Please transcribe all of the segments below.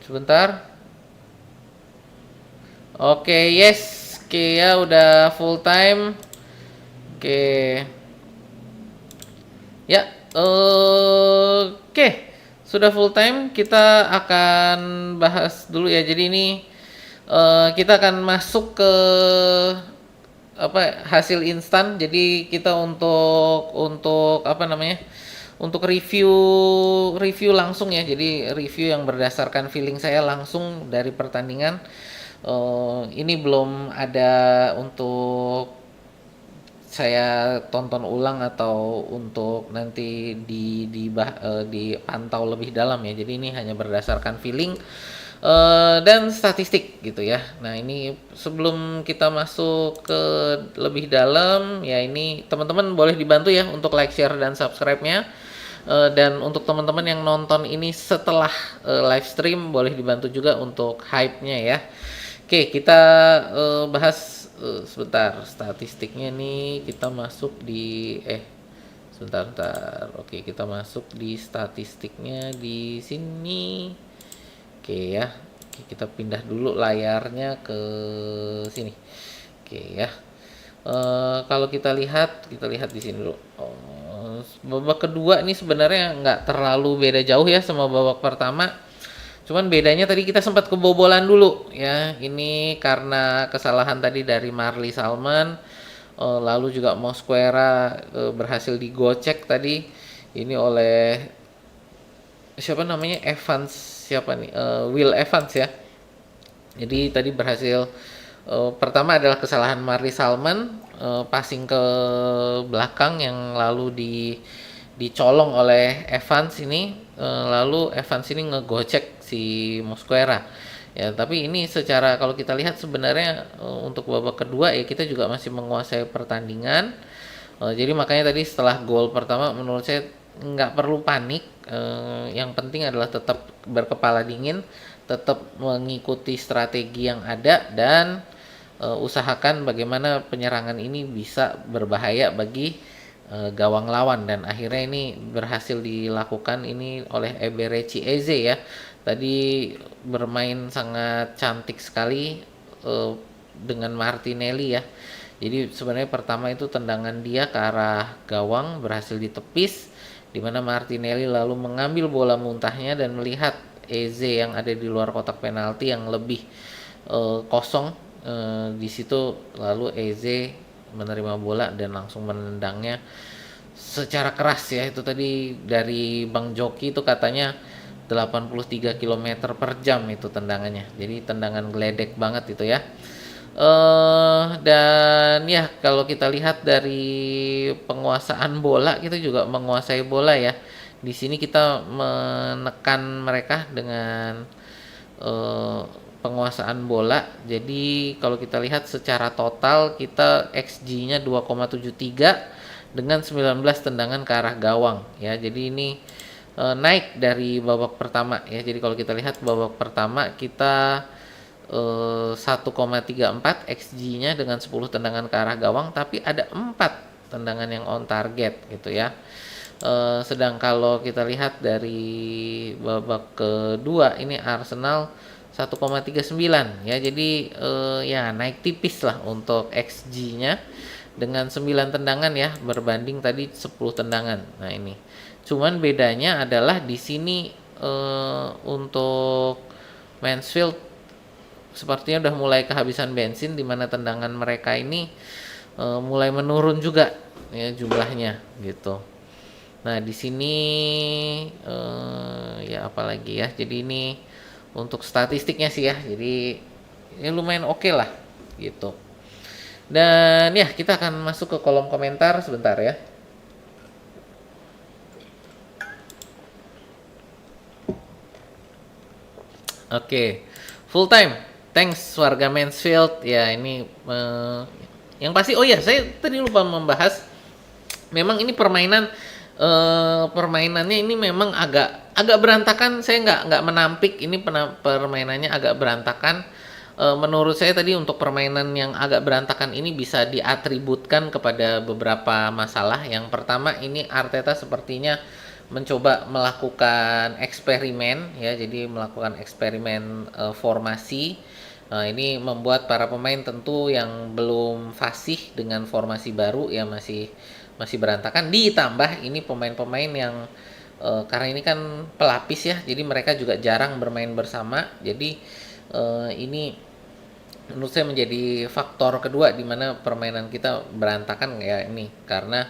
Sebentar. Oke, yes. Oke ya, udah full time. Oke. Ya, oke. Sudah full time. Kita akan bahas dulu ya. Jadi ini kita akan masuk ke apa hasil instan. Jadi kita untuk apa namanya? Untuk review review langsung ya. Jadi review yang berdasarkan feeling saya langsung dari pertandingan. Ini belum ada untuk saya tonton ulang atau untuk nanti dipantau lebih dalam ya. Jadi ini hanya berdasarkan feeling dan statistik gitu ya. Nah, ini sebelum kita masuk ke lebih dalam ya, ini teman-teman boleh dibantu ya untuk like, share dan subscribe-nya. Dan untuk teman-teman yang nonton ini setelah live stream boleh dibantu juga untuk hype-nya ya. Oke, kita bahas sebentar statistiknya nih. Kita masuk di sebentar. Oke, kita masuk di statistiknya di sini. Oke ya. Oke, kita pindah dulu layarnya ke sini. Oke ya. Kalau kita lihat di sini dulu. Babak kedua ini sebenarnya nggak terlalu beda jauh ya sama babak pertama. Cuman bedanya tadi kita sempat kebobolan dulu ya. Ini karena kesalahan tadi dari Marley Salman. Lalu juga Mosquera berhasil digocek tadi. Ini oleh siapa namanya? Evans, siapa nih? Will Evans ya. Jadi tadi berhasil pertama adalah kesalahan Marley Salman, passing ke belakang yang lalu dicolong oleh Evans ini, lalu Evans ini ngegocek si Mosquera ya. Tapi ini secara kalau kita lihat sebenarnya untuk babak kedua ya kita juga masih menguasai pertandingan. Jadi makanya tadi setelah gol pertama menurut saya nggak perlu panik. Yang penting adalah tetap berkepala dingin, tetap mengikuti strategi yang ada dan usahakan bagaimana penyerangan ini bisa berbahaya bagi gawang lawan, dan akhirnya ini berhasil dilakukan ini oleh Eberechi Eze ya. Tadi bermain sangat cantik sekali dengan Martinelli ya. Jadi sebenarnya pertama itu tendangan dia ke arah gawang berhasil ditepis, di mana Martinelli lalu mengambil bola muntahnya dan melihat Eze yang ada di luar kotak penalti yang lebih kosong. Di situ lalu Eze menerima bola dan langsung menendangnya secara keras ya. Itu tadi dari Bang Joki itu katanya 83 km per jam itu tendangannya. Jadi tendangan geledek banget itu ya. Dan ya kalau kita lihat dari penguasaan bola, kita juga menguasai bola ya. Di sini kita menekan mereka dengan penguasaan bola. Jadi kalau kita lihat secara total kita XG-nya 2,73 dengan 19 tendangan ke arah gawang ya. Jadi ini naik dari babak pertama ya. Jadi kalau kita lihat babak pertama kita 1,34 XG-nya dengan 10 tendangan ke arah gawang, tapi ada 4 tendangan yang on target gitu ya. Sedang kalau kita lihat dari babak kedua ini Arsenal 1,39 ya. Jadi ya naik tipis lah untuk XG-nya dengan 9 tendangan ya berbanding tadi 10 tendangan. Nah, ini. Cuman bedanya adalah di sini untuk Mansfield sepertinya udah mulai kehabisan bensin, di mana tendangan mereka ini mulai menurun juga ya jumlahnya gitu. Nah, di sini ya apalagi ya. Jadi ini untuk statistiknya sih ya. Jadi ini lumayan oke lah gitu. Dan ya kita akan masuk ke kolom komentar sebentar ya. Oke. Full time. Thanks warga Mansfield. Ya ini yang pasti oh ya saya tadi lupa membahas, memang ini permainannya ini memang agak berantakan. Saya nggak menampik ini permainannya agak berantakan. Menurut saya tadi untuk permainan yang agak berantakan ini bisa diatributkan kepada beberapa masalah. Yang pertama ini Arteta sepertinya mencoba melakukan eksperimen ya, jadi melakukan eksperimen formasi. Ini membuat para pemain tentu yang belum fasih dengan formasi baru ya, masih masih berantakan. Ditambah ini pemain-pemain yang karena ini kan pelapis ya, jadi mereka juga jarang bermain bersama. Jadi ini menurut saya menjadi faktor kedua di mana permainan kita berantakan ya ini, karena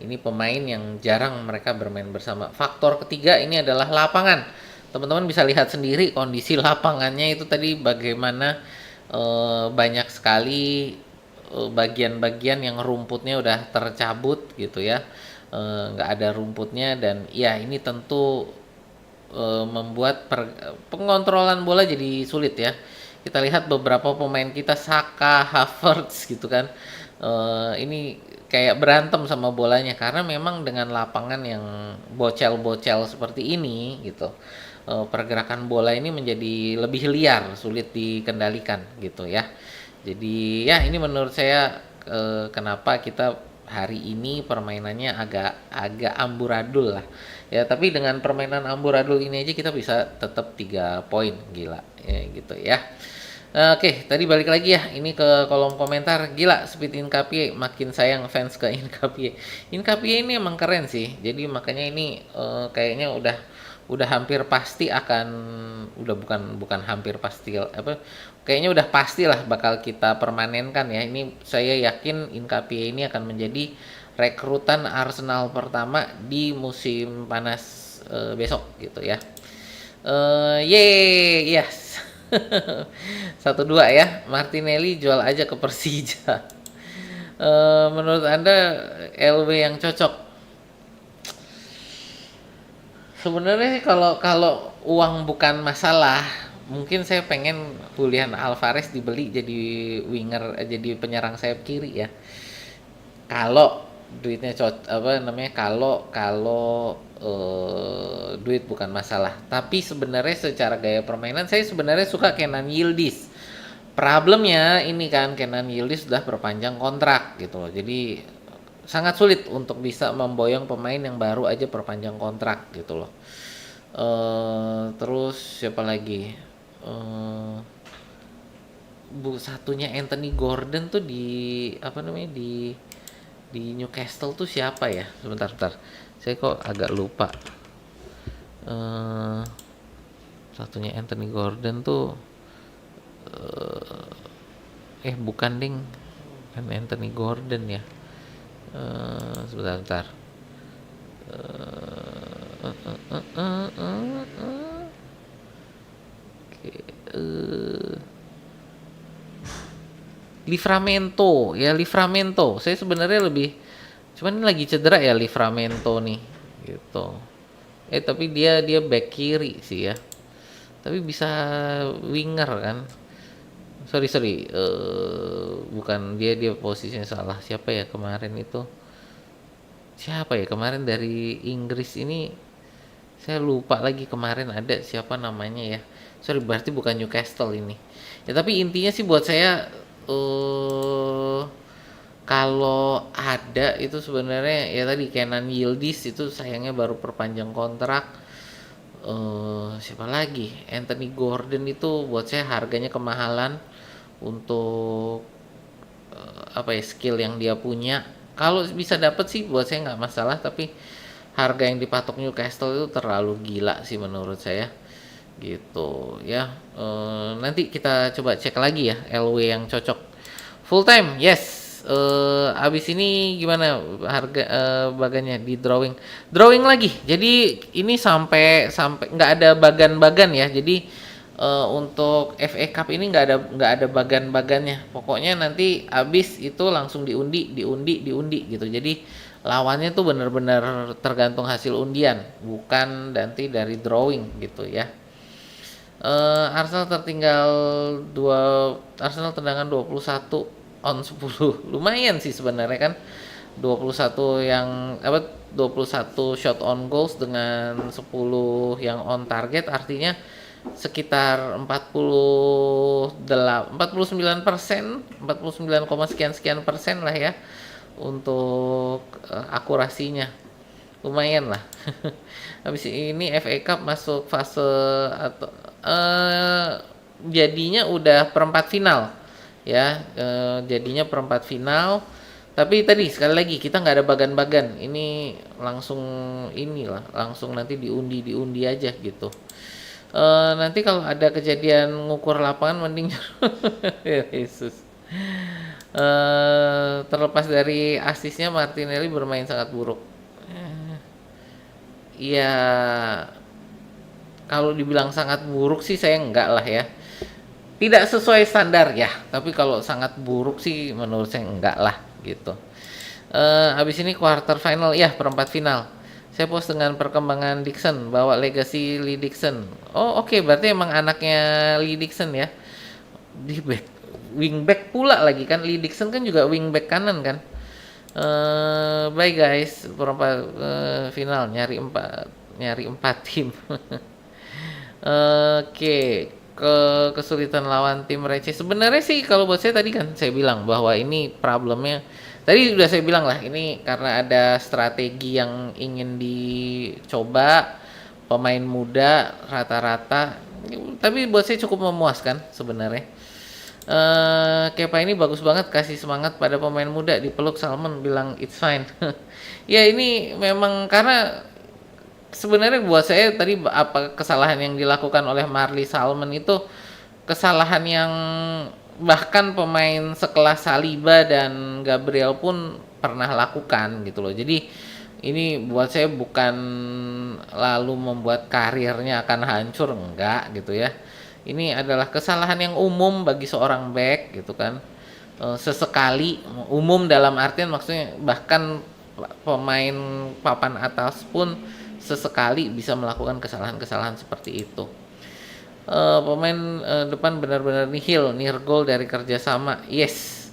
ini pemain yang jarang mereka bermain bersama. Faktor ketiga ini adalah lapangan. Teman-teman bisa lihat sendiri kondisi lapangannya itu tadi bagaimana banyak sekali bagian-bagian yang rumputnya udah tercabut gitu ya. Nggak ada rumputnya, dan ya ini tentu membuat pengontrolan bola jadi sulit ya. Kita lihat beberapa pemain kita, Saka, Havertz gitu kan. Ini kayak berantem sama bolanya karena memang dengan lapangan yang bocel-bocel seperti ini gitu. Pergerakan bola ini menjadi lebih liar, sulit dikendalikan gitu ya. Jadi ya ini menurut saya kenapa kita hari ini permainannya agak agak amburadul lah. Ya, tapi dengan permainan amburadul ini aja kita bisa tetap 3 poin, gila. Ya, gitu ya. Oke, tadi balik lagi ya, ini ke kolom komentar. Gila, Speed Inkapie, makin sayang fans ke Inkapie. Inkapie ini emang keren sih. Jadi makanya ini kayaknya udah hampir pasti akan, udah bukan hampir pasti apa, kayaknya udah pastilah bakal kita permanenkan ya. Ini saya yakin Inkapie ini akan menjadi rekrutan Arsenal pertama di musim panas besok gitu ya. Yeay, yes. 1-2 ya. Martinelli jual aja ke Persija. Menurut Anda LW yang cocok? Sebenarnya kalau kalau uang bukan masalah, mungkin saya pengen Julian Alvarez dibeli jadi winger, jadi penyerang sayap kiri ya. Kalau duitnya apa namanya, kalau kalau duit bukan masalah. Tapi sebenarnya secara gaya permainan saya sebenarnya suka Kenan Yildiz. Problemnya ini kan Kenan Yildiz sudah perpanjang kontrak gitu loh. Jadi sangat sulit untuk bisa memboyong pemain yang baru aja perpanjang kontrak gitu loh. Terus siapa lagi? Satunya Anthony Gordon tuh di apa namanya, di Newcastle tuh siapa ya? Sebentar. Saya kok agak lupa. Satunya Anthony Gordon tuh bukan ding. Kan Anthony Gordon ya. Sebentar. Livramento. Saya sebenarnya lebih, cuman ini lagi cedera ya Livramento nih, gitu. Tapi dia back kiri sih ya. Tapi bisa winger kan? Sorry, bukan, dia posisinya salah. Siapa ya kemarin itu? Siapa ya kemarin dari Inggris ini? Saya lupa lagi kemarin ada siapa namanya ya. Sorry, berarti bukan Newcastle ini. Ya tapi intinya sih buat saya kalau ada itu sebenarnya ya tadi Kenan Yildiz itu sayangnya baru perpanjang kontrak. Siapa lagi? Anthony Gordon itu buat saya harganya kemahalan untuk apa ya, skill yang dia punya. Kalau bisa dapet sih buat saya nggak masalah, tapi harga yang dipatok Newcastle itu terlalu gila sih menurut saya gitu ya. Nanti kita coba cek lagi ya LW yang cocok. Full time, yes. Abis ini gimana harga bagannya di drawing lagi. Jadi ini sampai nggak ada bagan-bagan ya. Jadi untuk FA Cup ini nggak ada bagan-bagannya. Pokoknya nanti abis itu langsung diundi gitu. Jadi lawannya tuh benar-benar tergantung hasil undian, bukan nanti dari drawing gitu ya. Arsenal tertinggal 2, Arsenal tendangan 21 on 10. Lumayan sih sebenarnya kan. 21 yang 21 shot on goals dengan 10 yang on target, artinya sekitar 49%, 49, sekian persen lah ya untuk akurasinya. lumayan lah. Habis ini FA Cup masuk fase atau jadinya udah perempat final ya, jadinya perempat final. Tapi tadi sekali lagi kita nggak ada bagan-bagan. Ini langsung inilah, langsung nanti diundi aja gitu. Nanti kalau ada kejadian ngukur lapangan mending ya Yesus. Terlepas dari asisnya, Martinelli bermain sangat buruk. Ya kalau dibilang sangat buruk sih saya enggak lah ya. Tidak sesuai standar ya, tapi kalau sangat buruk sih menurut saya enggak lah gitu. Habis ini quarter final ya, perempat final. Saya post dengan perkembangan Dixon, bawa legacy Lee Dixon. Oh oke, berarti emang anaknya Lee Dixon ya. Di wingback pula lagi kan, Lee Dixon kan juga wingback kanan kan. Bye guys, perempat final nyari empat tim. Oke, kesulitan lawan tim receh. Sebenarnya sih kalau buat saya tadi kan saya bilang bahwa ini problemnya. Tadi udah saya bilang lah, ini karena ada strategi yang ingin dicoba, pemain muda rata-rata. Tapi buat saya cukup memuaskan sebenarnya. Kepa ini bagus banget, kasih semangat pada pemain muda, dipeluk Salmon bilang it's fine. Ya ini memang karena sebenarnya buat saya tadi apa kesalahan yang dilakukan oleh Marley Salmon itu kesalahan yang bahkan pemain sekelas Saliba dan Gabriel pun pernah lakukan gitu loh. Jadi ini buat saya bukan lalu membuat karirnya akan hancur, enggak gitu ya. Ini adalah kesalahan yang umum bagi seorang back gitu kan. Sesekali, umum dalam artian maksudnya bahkan pemain papan atas pun sesekali bisa melakukan kesalahan-kesalahan seperti itu. Pemain depan benar-benar nihil, near goal dari kerjasama. Yes,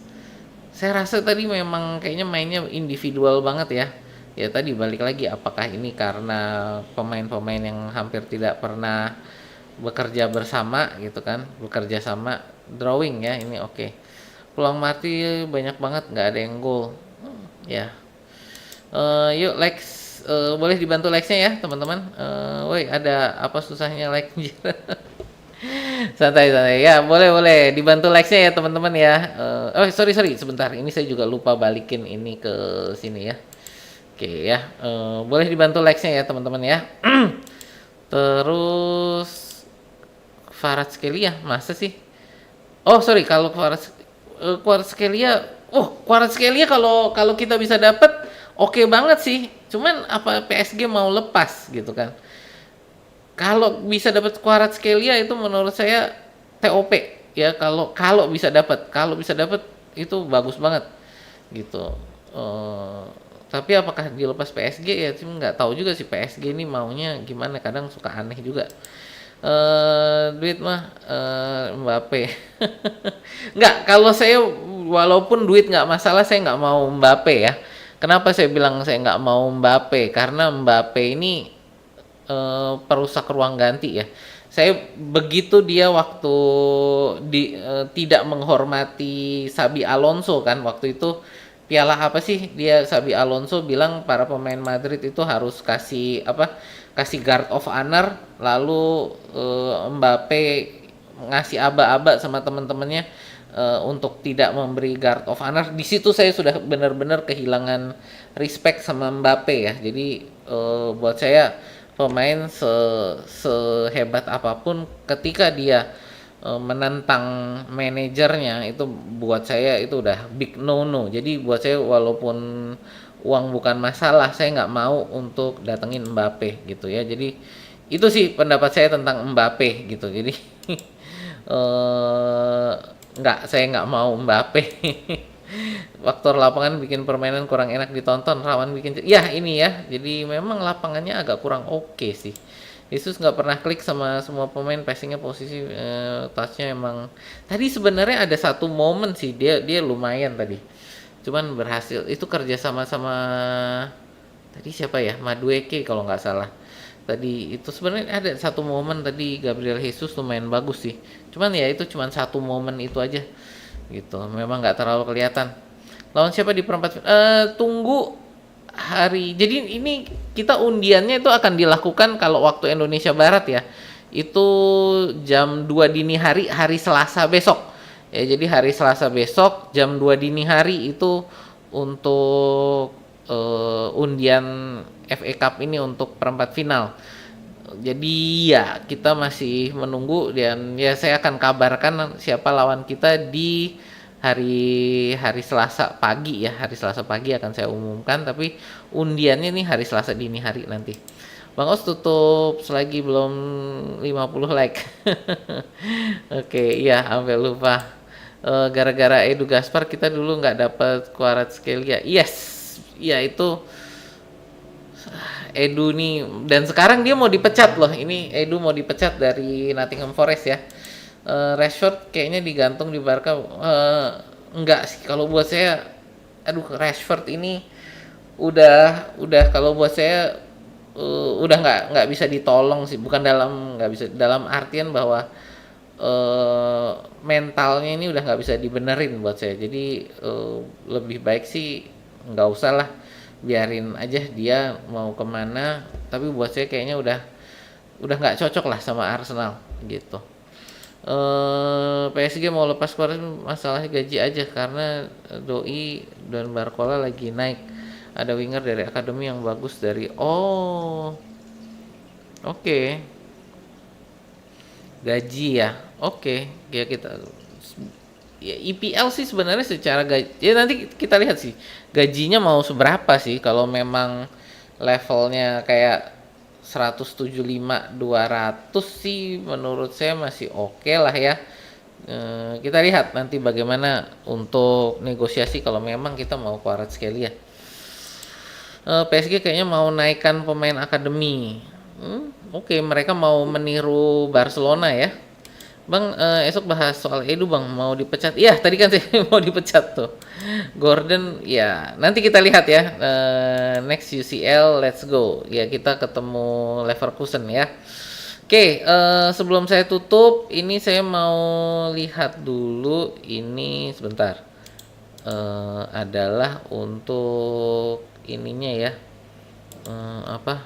saya rasa tadi memang kayaknya mainnya individual banget ya. Ya tadi balik lagi, apakah ini karena pemain-pemain yang hampir tidak pernah bekerja bersama gitu kan, bekerja sama, drawing ya ini oke. Peluang mati banyak banget, nggak ada yang gol. Ya, yuk likes, boleh dibantu likesnya ya teman-teman. Woi ada apa susahnya like? Santai ya, boleh dibantu likesnya ya teman-teman ya. Oh sorry sebentar, ini saya juga lupa balikin ini ke sini ya. Oke ya, boleh dibantu likesnya ya teman-teman ya. Terus Kvaratskhelia masa sih? Oh sorry, kalau Kvaratskhelia, Kvaratskhelia kalau kita bisa dapat oke banget sih. Cuman apa PSG mau lepas gitu kan? Kalau bisa dapat Kvaratskhelia itu menurut saya TOP ya, kalau bisa dapat itu bagus banget gitu. Tapi apakah dilepas PSG ya? Cuma nggak tahu juga sih PSG ini maunya gimana. Kadang suka aneh juga. Duit mah Mbappe. Nggak, kalau saya walaupun duit nggak masalah, saya nggak mau Mbappe ya. Kenapa saya bilang saya nggak mau Mbappe? Karena Mbappe ini perusak ruang ganti ya. Saya begitu dia waktu tidak menghormati Xabi Alonso kan, waktu itu piala apa sih, dia Xabi Alonso bilang para pemain Madrid itu harus kasih guard of honor, lalu Mbappe ngasih aba-aba sama teman-temannya untuk tidak memberi guard of honor. Di situ saya sudah benar-benar kehilangan respect sama Mbappe ya. Jadi buat saya pemain sehebat apapun ketika dia menentang manajernya, itu buat saya itu udah big no. Jadi buat saya walaupun uang bukan masalah, saya nggak mau untuk datengin Mbappe gitu ya. Jadi itu sih pendapat saya tentang Mbappe gitu. Jadi saya nggak mau Mbappe. Faktor lapangan bikin permainan kurang enak ditonton, rawan bikin ya ini ya. Jadi memang lapangannya agak kurang oke sih. Yesus nggak pernah klik sama semua pemain, passingnya posisi touchnya emang. Tadi sebenarnya ada satu momen sih dia lumayan tadi. Cuman berhasil itu kerja sama tadi siapa ya, Madueke kalau nggak salah. Tadi itu sebenarnya ada satu momen tadi Gabriel Jesus lumayan bagus sih. Cuman ya itu cuman satu momen itu aja gitu. Memang nggak terlalu kelihatan. Lawan siapa di perempat? Tunggu jadi ini kita undiannya itu akan dilakukan kalau waktu Indonesia Barat ya. Itu jam 2 dini hari hari Selasa besok. Ya, jadi hari Selasa besok jam 2 dini hari itu untuk undian FA Cup ini untuk perempat final. Jadi ya kita masih menunggu dan ya saya akan kabarkan siapa lawan kita di hari hari Selasa pagi ya. Hari Selasa pagi akan saya umumkan, tapi undiannya nih hari Selasa dini hari nanti. Bang Os tutup selagi belum 50 like. Oke, iya sampai lupa. Gara-gara Edu Gaspar kita dulu nggak dapat Kvaratskhelia. Yes, ya itu Edu nih, dan sekarang dia mau dipecat loh. Ini Edu mau dipecat dari Nottingham Forest ya. Rashford kayaknya digantung di Barca. Enggak sih kalau buat saya. Aduh, Rashford ini udah kalau buat saya udah nggak bisa ditolong sih. Bukan nggak bisa dalam artian bahwa mentalnya ini udah nggak bisa dibenerin buat saya. Jadi lebih baik sih nggak usah lah, biarin aja dia mau kemana. Tapi buat saya kayaknya udah nggak cocok lah sama Arsenal gitu. PSG mau lepas Suarez masalahnya gaji aja, karena Doi dan Barcola lagi naik. Ada winger dari akademi yang bagus dari oke. Gaji ya, oke. Ya kita ya IPL sih sebenarnya secara gaji ya nanti kita lihat sih gajinya mau seberapa sih. Kalau memang levelnya kayak 175 200 sih menurut saya masih oke lah ya. Kita lihat nanti bagaimana untuk negosiasi kalau memang kita mau Kvaratskhelia. PSG kayaknya mau naikkan pemain akademi. Oke, mereka mau meniru Barcelona ya. Bang, esok bahas soal Edu bang, mau dipecat. Iya, tadi kan saya mau dipecat tuh. Gordon, ya nanti kita lihat ya. Next UCL, let's go. Ya kita ketemu Leverkusen ya. Oke, sebelum saya tutup, ini saya mau lihat dulu. Ini sebentar. Adalah untuk ininya ya. Apa?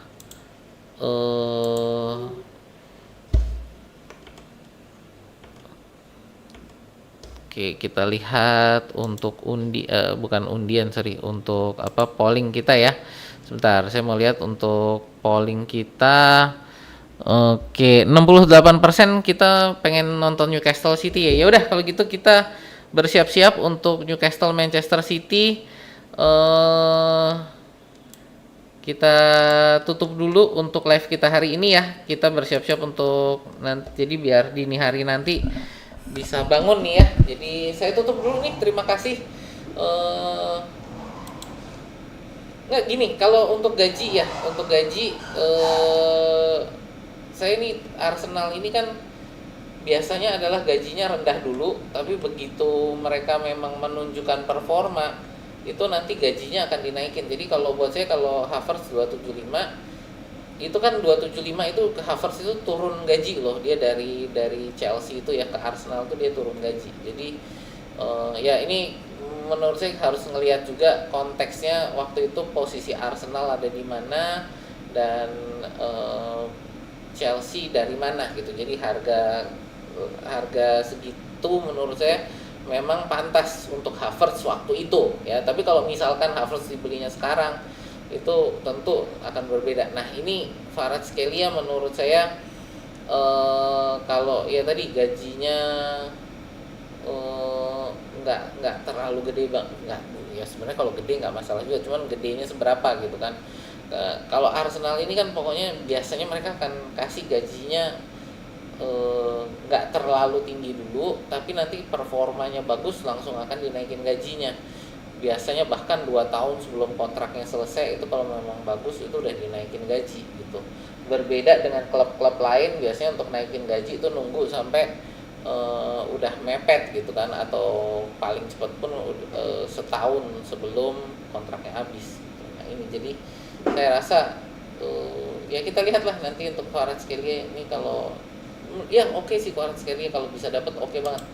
Oke, kita lihat untuk bukan undian, sorry, untuk polling kita ya. Sebentar, saya mau lihat untuk polling kita. Oke, 68% kita pengen nonton Newcastle City ya. Ya udah kalau gitu kita bersiap-siap untuk Newcastle Manchester City. Kita tutup dulu untuk live kita hari ini ya. Kita bersiap-siap untuk nanti, jadi biar dini hari nanti bisa bangun nih ya. Jadi saya tutup dulu nih. Terima kasih. Nggak gini, kalau untuk gaji ya, saya ini Arsenal ini kan biasanya adalah gajinya rendah dulu, tapi begitu mereka memang menunjukkan performa itu nanti gajinya akan dinaikin. Jadi kalau buat saya, kalau Havertz 275 itu kan 275 itu ke Havertz itu turun gaji loh, dia dari Chelsea itu ya ke Arsenal tuh dia turun gaji. Jadi ya ini menurut saya harus ngelihat juga konteksnya waktu itu posisi Arsenal ada di mana dan Chelsea dari mana gitu. Jadi harga segitu menurut saya memang pantas untuk Havertz waktu itu ya. Tapi kalau misalkan Havertz dibelinya sekarang itu tentu akan berbeda. Nah ini Kvaratskhelia menurut saya kalau ya tadi gajinya nggak terlalu gede bang, nggak ya sebenarnya kalau gede nggak masalah juga, cuman gedenya seberapa gitu kan. Kalau Arsenal ini kan pokoknya biasanya mereka akan kasih gajinya nggak terlalu tinggi dulu, tapi nanti performanya bagus langsung akan dinaikin gajinya. Biasanya bahkan 2 tahun sebelum kontraknya selesai itu kalau memang bagus itu udah dinaikin gaji gitu. Berbeda dengan klub-klub lain, biasanya untuk naikin gaji itu nunggu sampai udah mepet gitu kan, atau paling cepat pun setahun sebelum kontraknya habis gitu. Nah ini jadi saya rasa ya kita lihatlah nanti untuk Kvaratskhelia ini. Kalau ya oke sih Kvaratskhelia kalau bisa dapat oke banget.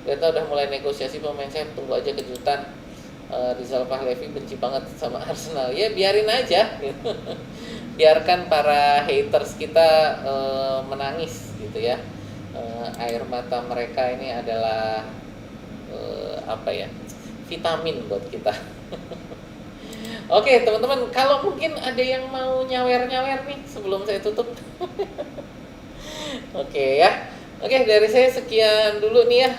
Kita udah mulai negosiasi pemain, saya tunggu aja kejutan. Rizal Pahlevi benci banget sama Arsenal. Ya biarin aja gitu. Biarkan para haters kita menangis gitu ya. Air mata mereka ini adalah apa ya, vitamin buat kita. Oke teman-teman, kalau mungkin ada yang mau nyawer-nyawer nih sebelum saya tutup. Oke ya. Oke, dari saya sekian dulu nih ya.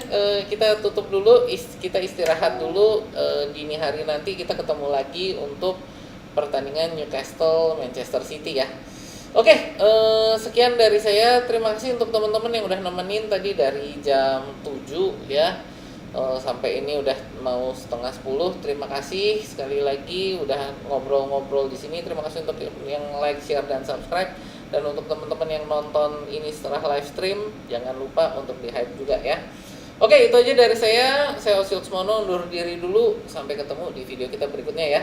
Kita tutup dulu, kita istirahat dulu. Dini hari nanti kita ketemu lagi untuk pertandingan Newcastle Manchester City ya. Oke, sekian dari saya. Terima kasih untuk teman-teman yang udah nemenin tadi dari jam 7 ya. Sampai ini udah mau setengah 10. Terima kasih sekali lagi udah ngobrol-ngobrol di sini. Terima kasih untuk yang like, share dan subscribe. Dan untuk teman-teman yang nonton ini setelah live stream, jangan lupa untuk di-hype juga ya. Oke, itu aja dari saya. Saya Osil Smono undur diri dulu. Sampai ketemu di video kita berikutnya ya.